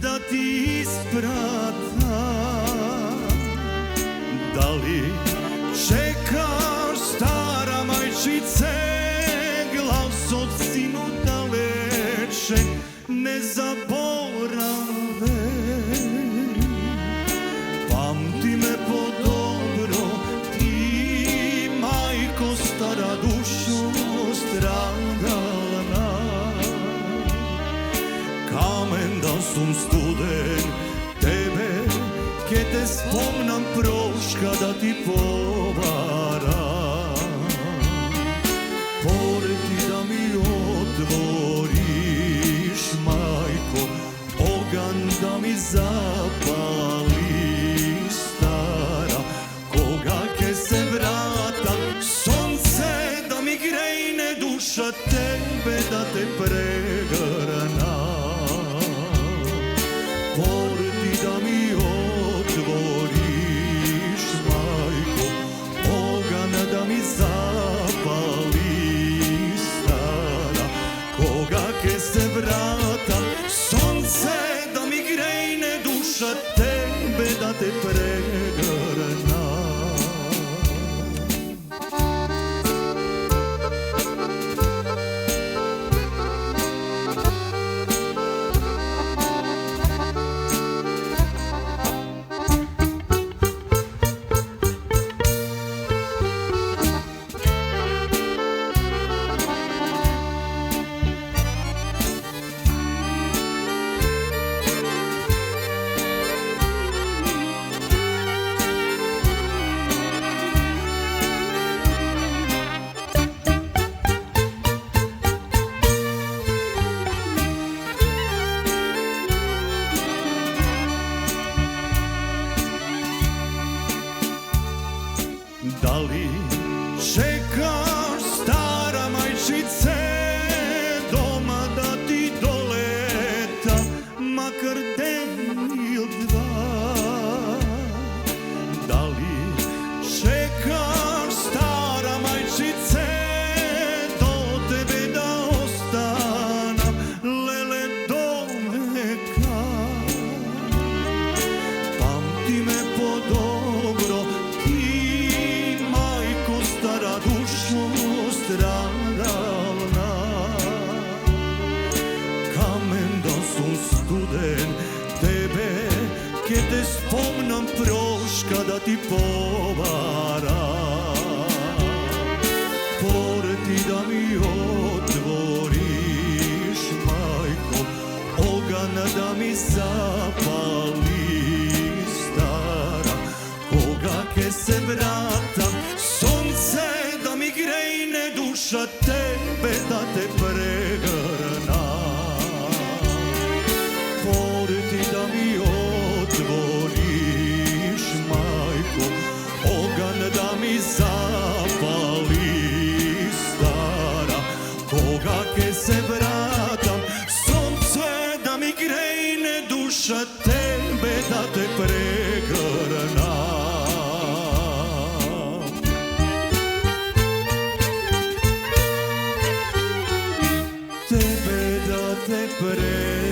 da ti ispratam. Da li čekaš, stara majčice, glas od sinu daleče ne zaborave? Pamti me po dobro, ti majko stara, dušo stradalna. Kamen da sam studen, tebe ke te spomnam proška da ti povaram. Pored ti da mi otvoriš, majko, ogan da mi zapališ, stara, koga ke se vrata, sonce da mi grejne, duša tebe da te pregrna. Pored ti da mi otvoriš, majko, ogan da mi zapališ, stara, koga ke se vrata, sonce da mi grejne, duša tebe da te pregrna. Da li čekaš, stara majčice, doma da ti doleta, makar den il dva? Da li čekaš, stara majčice, do tebe da ostanam, lele, do veka? Pamti me po dobro, dušo stradalna. Kamen da sam studen, tebe ke te spomnam proška da ti povaram. Pored ti da mi otvoriš, majko, ogan da mi zapališ, stara, koga ke se vratam, sonce da mi grejne, duša tebe da te pregrna. Pored ti da mi otvoriš, majko, ogan da mi zapališ, stara, koga ke se vratam, sonce da mi grejne, duša tebe da te pregrna. Tebe da te pregrna.